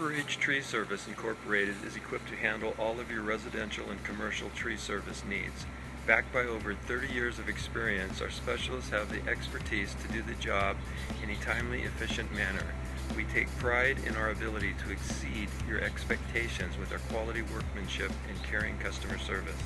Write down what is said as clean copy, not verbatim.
Ridge Tree Service Incorporated is equipped to handle all of your residential and commercial tree service needs. Backed by over 30 years of experience, our specialists have the expertise to do the job in a timely, efficient manner. We take pride in our ability to exceed your expectations with our quality workmanship and caring customer service.